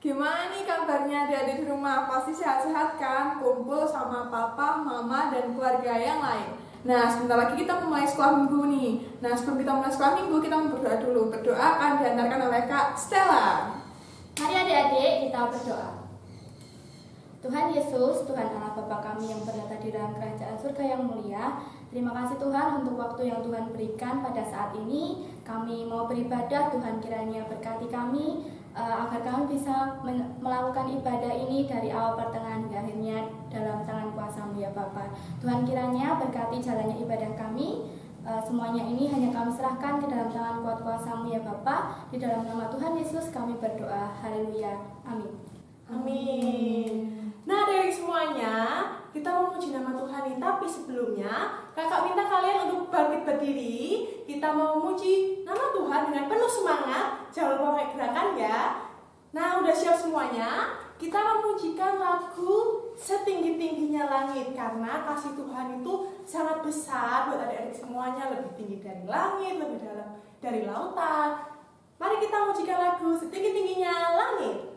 Gimana nih kabarnya adik-adik di rumah? Pasti sehat-sehat kan? Kumpul sama papa, mama, dan keluarga yang lain. Nah, sebentar lagi kita mulai sekolah minggu nih. Nah, sebelum kita mulai sekolah minggu, kita mau berdoa dulu. Berdoa akan diantarkan oleh Kak Stella. Mari adik-adik kita berdoa. Tuhan Yesus, Tuhan Allah Bapa kami yang berada di dalam kerajaan surga yang mulia, terima kasih Tuhan untuk waktu yang Tuhan berikan pada saat ini. Kami mau beribadah, Tuhan kiranya berkati kami agar kami bisa melakukan ibadah ini dari awal pertengahan hingga akhirnya dalam tangan kuasa-Mu ya Bapa. Tuhan kiranya berkati jalannya ibadah kami. Semuanya ini hanya kami serahkan ke dalam tangan kuat kuasa-Mu ya Bapa. Di dalam nama Tuhan Yesus kami berdoa. Haleluya. Amin. Amin. Nah, dari semuanya, kita memuji nama Tuhan nih. Tapi sebelumnya, kakak minta kalian untuk bangkit berdiri. Kita mau memuji nama Tuhan dengan penuh semangat. Jangan lupa pakai gerakan ya. Nah, udah siap semuanya? Kita memujikan lagu Setinggi-tingginya Langit. Karena kasih Tuhan itu sangat besar buat adik-adik semuanya. Lebih tinggi dari langit, lebih dalam dari lautan. Mari kita memujikan lagu Setinggi-tingginya Langit.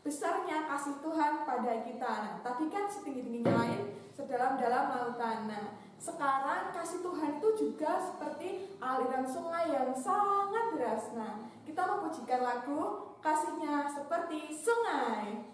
Besarnya kasih Tuhan pada kita. Nah, tadi kan setinggi-tingginya lain, sedalam-dalam lautan. Nah, sekarang kasih Tuhan itu juga seperti aliran sungai yang sangat deras. Nah, kita memujikan lagu Kasihnya Seperti Sungai.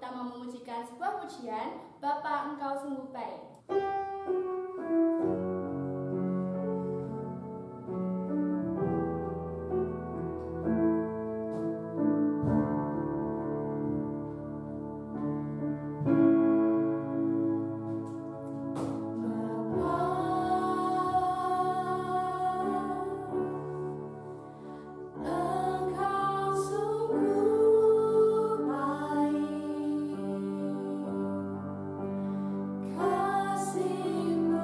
kita mau memujikan sebuah pujian, Bapa Engkau sungguh baik. Kasih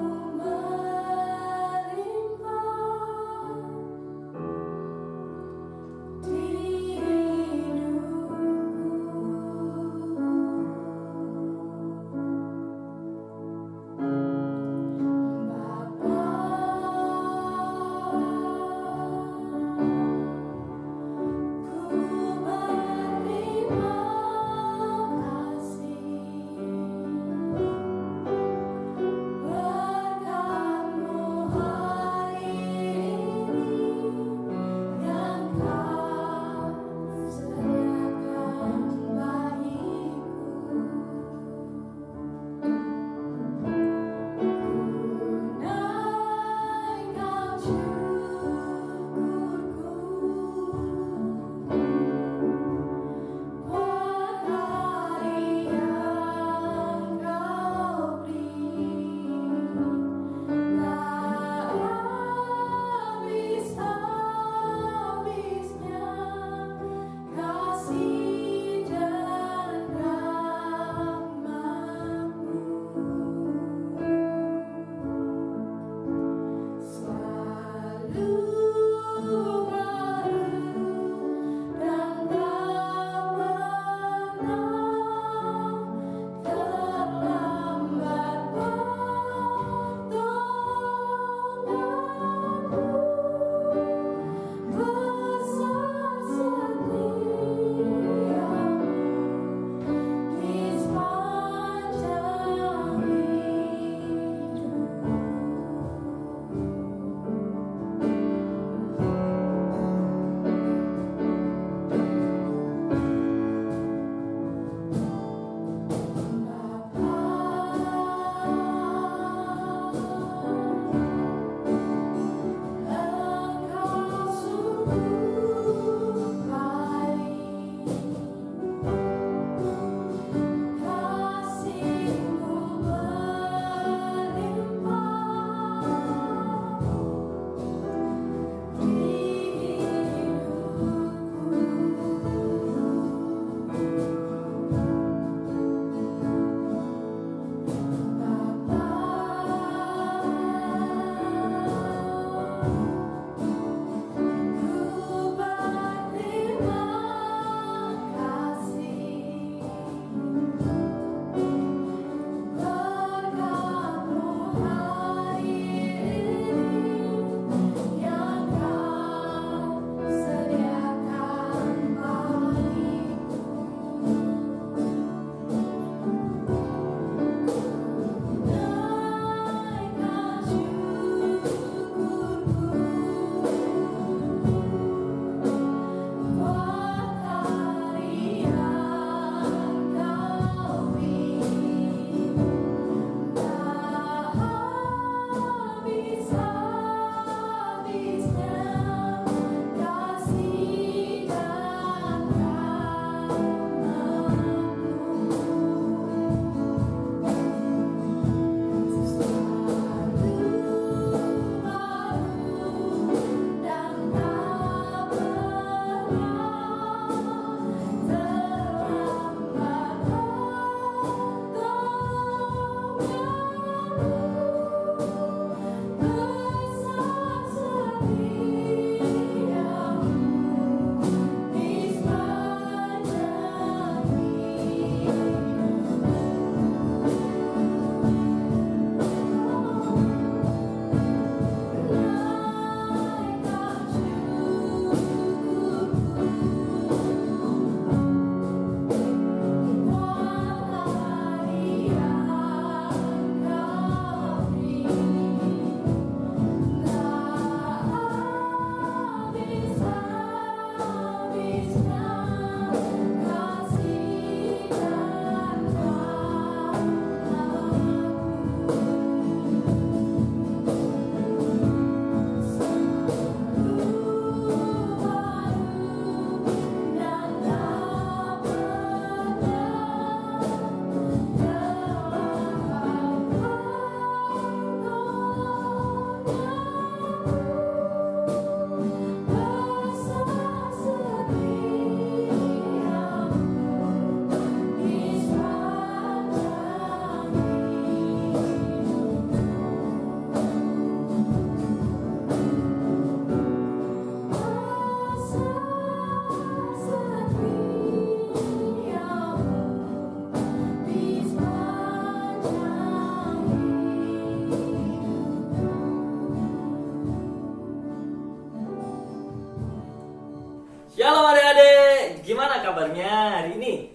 kabarnya hari ini?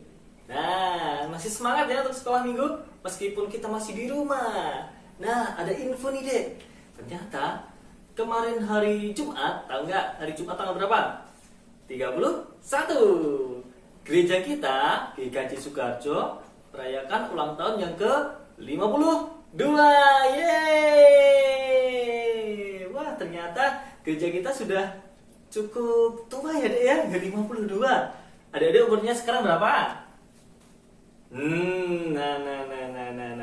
Nah, masih semangat ya untuk sekolah minggu? Meskipun kita masih di rumah. Nah, ada info nih dek. Ternyata kemarin hari Jumat, tahu nggak hari Jumat tanggal berapa? 31. Gereja kita, GKJ Sukarjo, merayakan ulang tahun yang ke-52. Yeay! Wah, ternyata gereja kita sudah cukup tua ya dek ya, ke-52. Adik-adik umurnya sekarang berapa? Nah,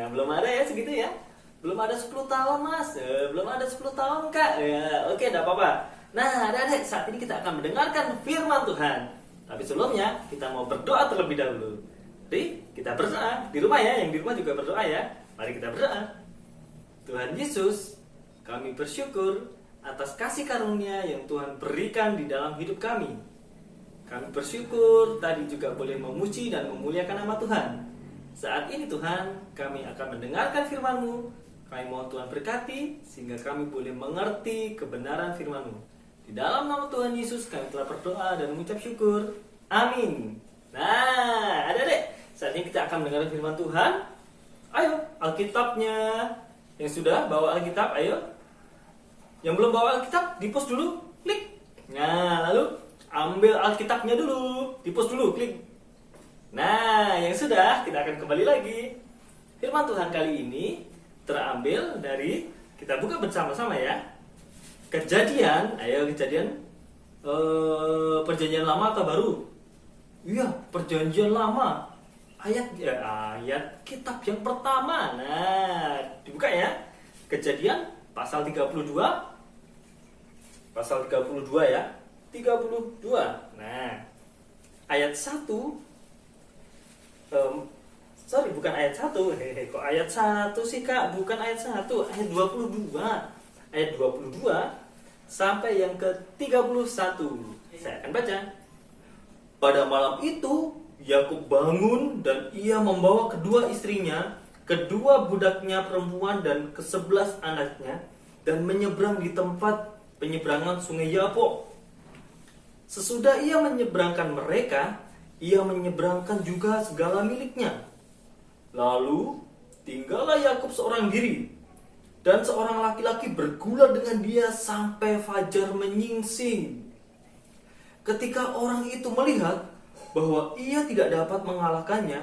belum ada ya segitu ya. Belum ada 10 tahun mas, belum ada 10 tahun kak ya, oke, tidak apa-apa. Nah adik-adik, saat ini kita akan mendengarkan firman Tuhan. Tapi sebelumnya, kita mau berdoa terlebih dahulu. Jadi, kita berdoa, di rumah ya, yang di rumah juga berdoa ya. Mari kita berdoa. Tuhan Yesus, kami bersyukur atas kasih karunia yang Tuhan berikan di dalam hidup kami. Kami bersyukur tadi juga boleh memuji dan memuliakan nama Tuhan. Saat ini Tuhan, kami akan mendengarkan firman-Mu. Kami mohon Tuhan berkati, sehingga kami boleh mengerti kebenaran firman-Mu. Di dalam nama Tuhan Yesus, kami telah berdoa dan mengucap syukur. Amin. Nah, adik-adik, saat ini kita akan mendengarkan firman Tuhan. Ayo, Alkitabnya. Yang sudah bawa Alkitab, ayo. Yang belum bawa Alkitab, di-post dulu, klik. Nah, lalu ambil Alkitabnya dulu, di-post dulu, klik. Nah, yang sudah, kita akan kembali lagi. Firman Tuhan kali ini terambil dari, kita buka bersama-sama ya, Kejadian, ayo Kejadian, Perjanjian Lama atau Baru? Iya, Perjanjian Lama. Ayat kitab yang pertama. Nah, dibuka ya. Kejadian pasal 32. Pasal 32 ya. 32. Nah, ayat 1. Bukan ayat 1. Kok ayat 1 sih kak? Bukan ayat 1, ayat 22. Ayat 22 sampai yang ke-31. Saya akan baca. Pada malam itu Yakub bangun dan ia membawa kedua istrinya, kedua budaknya perempuan dan ke-11 anaknya, dan menyeberang di tempat penyeberangan sungai Yabok. Sesudah ia menyeberangkan mereka, ia menyeberangkan juga segala miliknya. Lalu tinggallah Yakub seorang diri, dan seorang laki-laki bergulat dengan dia sampai fajar menyingsing. Ketika orang itu melihat bahwa ia tidak dapat mengalahkannya,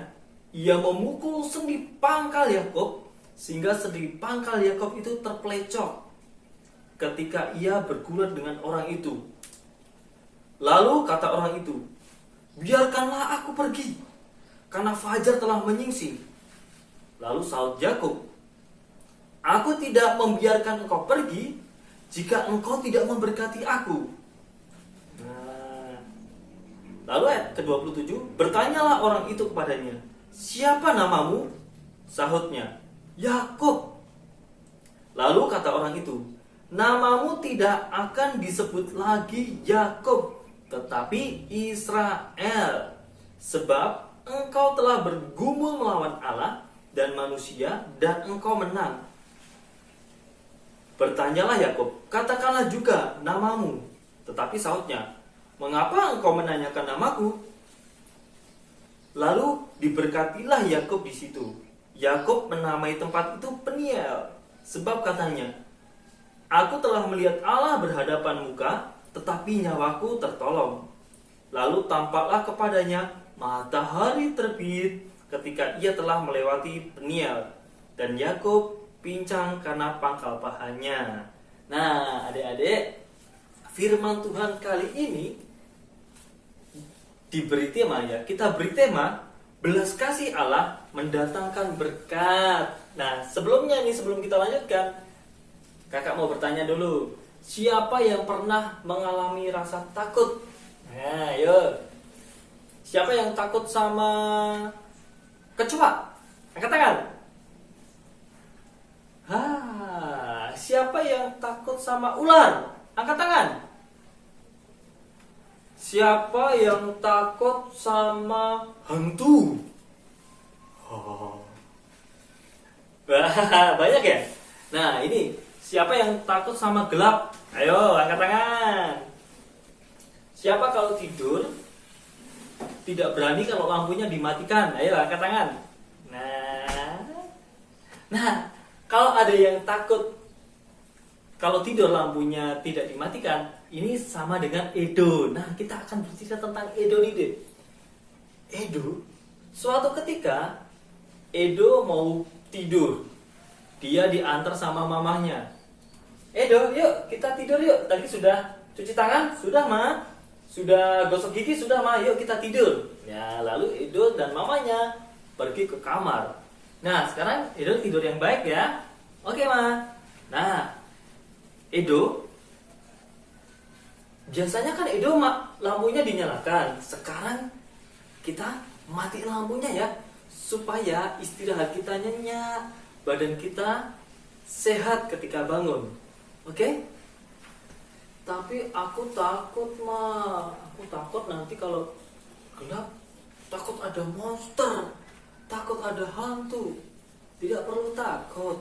ia memukul sendi pangkal Yakub sehingga sendi pangkal Yakub itu terpelecok ketika ia bergulat dengan orang itu. Lalu kata orang itu, "Biarkanlah aku pergi, karena fajar telah menyingsing." Lalu sahut Yakub, "Aku tidak membiarkan engkau pergi jika engkau tidak memberkati aku." Lalu ayat ke-27, bertanyalah orang itu kepadanya, "Siapa namamu?" Sahutnya, "Yakub." Lalu kata orang itu, "Namamu tidak akan disebut lagi Yakub, tetapi Israel, sebab engkau telah bergumul melawan Allah dan manusia, dan engkau menang." Bertanyalah Yakub, "Katakanlah juga namamu." Tetapi sahutnya, "Mengapa engkau menanyakan namaku?" Lalu diberkatilah Yakub di situ. Yakub menamai tempat itu Peniel, sebab katanya, "Aku telah melihat Allah berhadapan muka, tetapi nyawaku tertolong." Lalu tampaklah kepadanya matahari terbit ketika ia telah melewati Peniel, dan Yakub pincang karena pangkal pahanya. Nah, adik-adik, firman Tuhan kali ini diberi tema ya. Kita beri tema belas kasih Allah mendatangkan berkat. Nah, sebelum kita lanjutkan, kakak mau bertanya dulu. Siapa yang pernah mengalami rasa takut? Nah, yuk. Siapa yang takut sama kecoa? Angkat tangan. Siapa yang takut sama ular? Angkat tangan. Siapa yang takut sama hantu? Banyak ya? Nah, ini siapa yang takut sama gelap? Ayo, angkat tangan. Siapa kalau tidur tidak berani kalau lampunya dimatikan? Ayo angkat tangan. Nah, kalau ada yang takut kalau tidur lampunya tidak dimatikan, ini sama dengan Edo. Nah, kita akan bercerita tentang Edo nih, deh. Edo, suatu ketika Edo mau tidur. Dia diantar sama mamahnya. Edo, yuk kita tidur yuk. Tadi sudah cuci tangan? Sudah, Ma. Sudah gosok gigi? Sudah, Ma. Yuk kita tidur. Ya, lalu Edo dan mamanya pergi ke kamar. Nah, sekarang Edo tidur yang baik ya. Oke, Ma. Nah, Edo, biasanya kan Edo lampunya dinyalakan. Sekarang kita mati lampunya ya, supaya istirahat kita nyenyak, badan kita sehat ketika bangun. Oke? Tapi aku takut, Ma. Aku takut nanti kalau gelap, takut ada monster, takut ada hantu. Tidak perlu takut,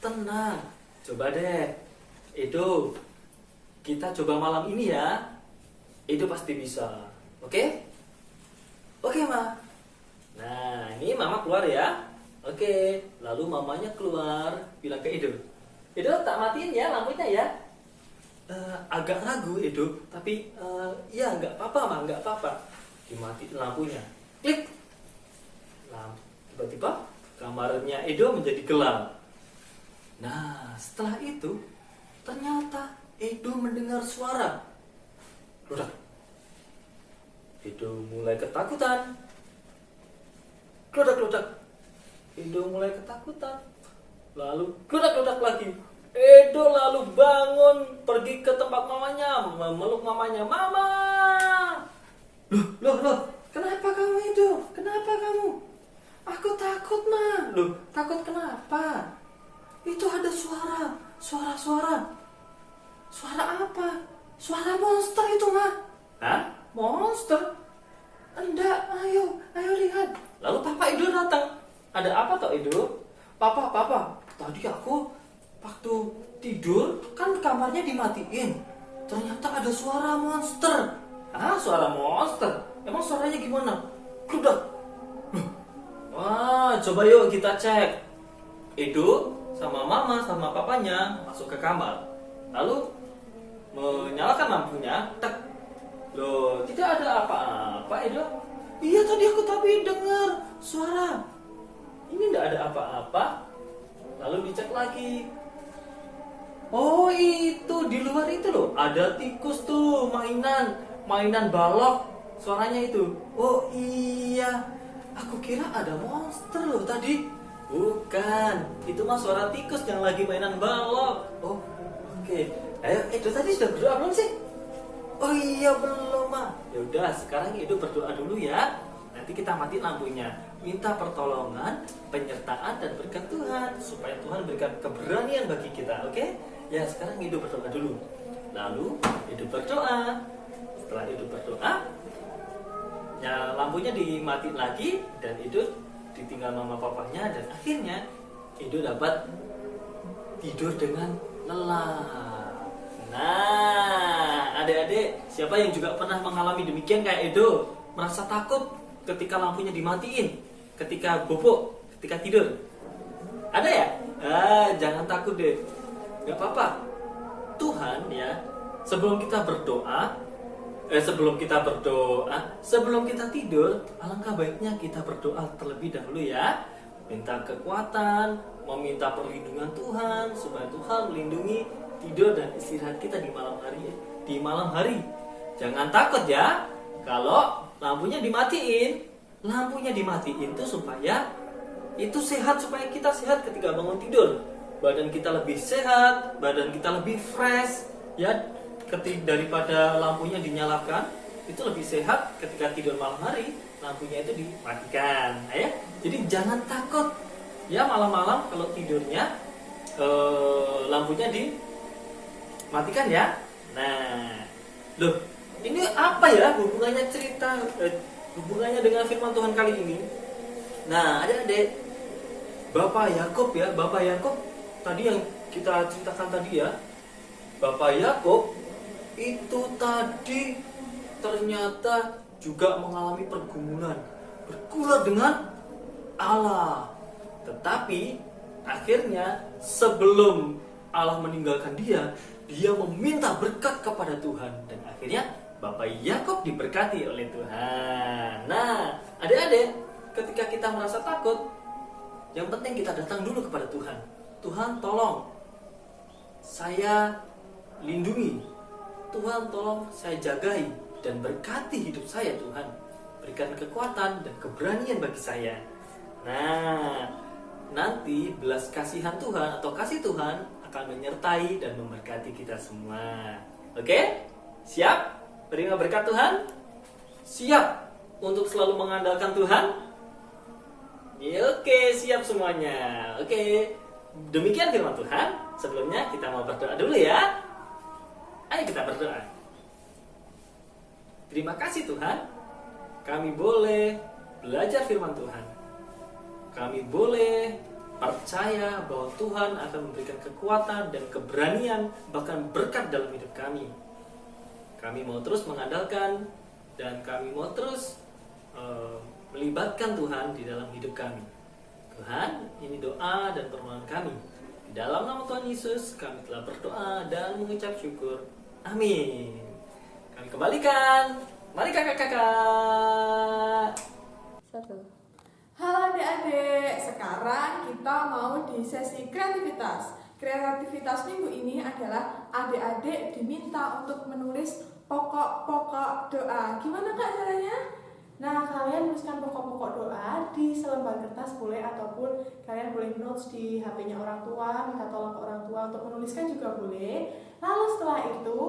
tenang. Coba deh, Edo, kita coba malam ini ya. Edo pasti bisa. Oke? Oke, Ma. Nah, ini Mama keluar ya. Oke, lalu mamanya keluar bilang ke Edo, Edo tak matiin ya lampunya ya. Agak ragu Edo, tapi ya nggak apa-apa, Ma, nggak apa-apa. Dimatiin lampunya. Klik. Tiba-tiba kamarnya Edo menjadi gelap. Nah, setelah itu ternyata Edo mendengar suara. Udah. Edo mulai ketakutan. Klodak-klodak. Edo mulai ketakutan. Lalu klodak-klodak lagi. Edo lalu bangun, pergi ke tempat mamanya, memeluk mamanya. Mama! Loh, kenapa kamu Edo? Kenapa kamu? Aku takut, Ma. Loh, takut kenapa? Itu ada suara. Suara apa? Suara monster itu, Ma. Hah? Monster? Enggak, ayo lihat. Lalu Papa Edo datang. Ada apa toh Edo? Papa, tadi aku waktu tidur kan kamarnya dimatiin. Ternyata ada suara monster. Ah, suara monster? Emang suaranya gimana? Kludak. Wah, coba yuk kita cek. Edo sama mama sama papanya masuk ke kamar. Lalu menyalakan lampunya. Tek. Loh, tidak ada apa-apa Edo. Iya, tadi aku dengar suara. Ini tidak ada apa-apa. Lalu dicek lagi. Oh, itu di luar itu loh, ada tikus tuh, mainan balok. Suaranya itu. Oh iya, aku kira ada monster loh tadi. Bukan, itu mah suara tikus yang lagi mainan balok. Oh, oke. Ayo, Edo tadi sudah berdoa belum sih? Oh iya, belum, Ma. Ya udah, sekarang Edo berdoa dulu ya. Nanti kita mati lampunya. Minta pertolongan, penyertaan dan berkat Tuhan supaya Tuhan berikan keberanian bagi kita, oke? Ya, sekarang Edo berdoa dulu. Lalu Edo berdoa. Setelah Edo berdoa, ya lampunya dimatiin lagi dan Edo ditinggal mama papanya dan akhirnya Edo dapat tidur dengan lelap. Nah, adik-adik, siapa yang juga pernah mengalami demikian kayak Edo? Merasa takut ketika lampunya dimatiin, ketika bobo, ketika tidur? Ada ya? Jangan takut deh. Gak apa-apa. Tuhan ya, sebelum kita tidur, alangkah baiknya kita berdoa terlebih dahulu ya. Minta kekuatan, meminta perlindungan Tuhan supaya Tuhan melindungi tidur dan istirahat kita di malam hari. Jangan takut ya. Kalau lampunya dimatiin tuh supaya itu sehat, supaya kita sehat ketika bangun tidur. Badan kita lebih sehat, badan kita lebih fresh ya, daripada lampunya dinyalakan. Itu lebih sehat ketika tidur malam hari, lampunya itu dimatikan ya. Jadi jangan takut ya malam-malam kalau tidurnya lampunya dimatikan ya. Nah, loh, ini apa ya hubungannya hubungannya dengan firman Tuhan kali ini? Nah, adik-adik, Bapak Yakub tadi yang kita ceritakan tadi ya, Bapak Yakub itu tadi ternyata juga mengalami pergumulan, bergulat dengan Allah. Tetapi akhirnya sebelum Allah meninggalkan dia meminta berkat kepada Tuhan, dan akhirnya Bapak Yakub diberkati oleh Tuhan. Nah, adik-adik, ketika kita merasa takut, yang penting kita datang dulu kepada Tuhan. Tuhan, tolong saya lindungi. Tuhan, tolong saya jagai dan berkati hidup saya, Tuhan. Berikan kekuatan dan keberanian bagi saya. Nah, nanti belas kasihan Tuhan atau kasih Tuhan akan menyertai dan memberkati kita semua. Oke? Siap? Terima berkat Tuhan? Siap untuk selalu mengandalkan Tuhan? Ya, oke, siap semuanya. Oke, demikian firman Tuhan. Sebelumnya kita mau berdoa dulu ya. Ayo kita berdoa. Terima kasih Tuhan, kami boleh belajar firman Tuhan. Kami boleh percaya bahwa Tuhan akan memberikan kekuatan dan keberanian, bahkan berkat dalam hidup kami. Kami mau terus mengandalkan dan kami mau terus melibatkan Tuhan di dalam hidup kami. Tuhan, ini doa dan permohonan kami. Di dalam nama Tuhan Yesus kami telah berdoa dan mengucap syukur. Amin. Kami kembalikan. Mari kakak-kakak. Satu. Halo adik-adik, sekarang kita mau di sesi kreativitas. Kreativitas minggu ini adalah adik-adik diminta untuk menulis pokok-pokok doa. Gimana Kak caranya? Nah, kalian tuliskan pokok-pokok doa di selembar kertas boleh, ataupun kalian boleh notes di HP-nya orang tua, minta tolong ke orang tua untuk menuliskan juga boleh. Lalu setelah itu,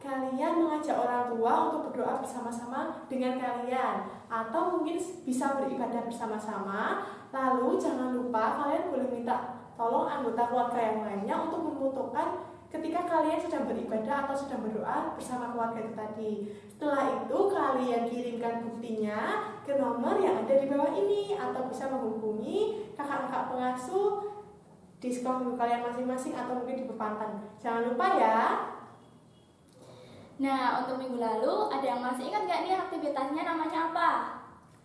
kalian mengajak orang tua untuk berdoa bersama-sama dengan kalian, atau mungkin bisa beribadah bersama-sama. Lalu jangan lupa kalian boleh minta tolong anggota keluarga yang lainnya untuk memfotokan ketika kalian sedang beribadah atau sedang berdoa bersama keluarga itu tadi. Setelah itu kalian kirimkan buktinya ke nomor yang ada di bawah ini, atau bisa menghubungi kakak-kakak pengasuh di sekolah minggu kalian masing-masing, atau mungkin di Pepantan. Jangan lupa ya. Nah, untuk minggu lalu ada yang masih ingat gak nih aktivitasnya namanya apa?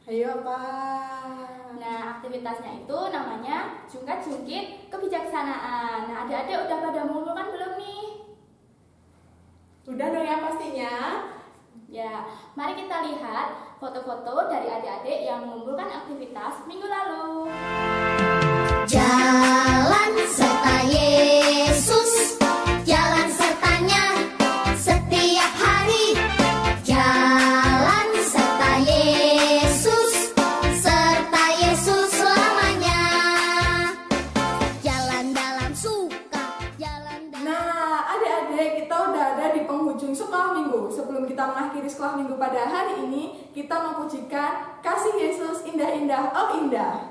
Ayo Pak. Nah, aktivitasnya itu namanya jungkat-jungkit kebijaksanaan. Nah, adik-adik udah pada mengumpulkan belum nih? Udah dong ya pastinya. Ya, mari kita lihat foto-foto dari adik-adik yang mengumpulkan aktivitas minggu lalu. Jalan serta Yesus, jalan sertanya setiap hari. Jalan serta Yesus, serta Yesus selamanya. Jalan dalam suka, jalan dalam... Nah, adik-adik, kita udah ada di penghujung sekolah minggu. Sebelum kita mengakhiri sekolah minggu pada hari ini, kita memujikan Kasih Yesus Indah-Indah, oh indah.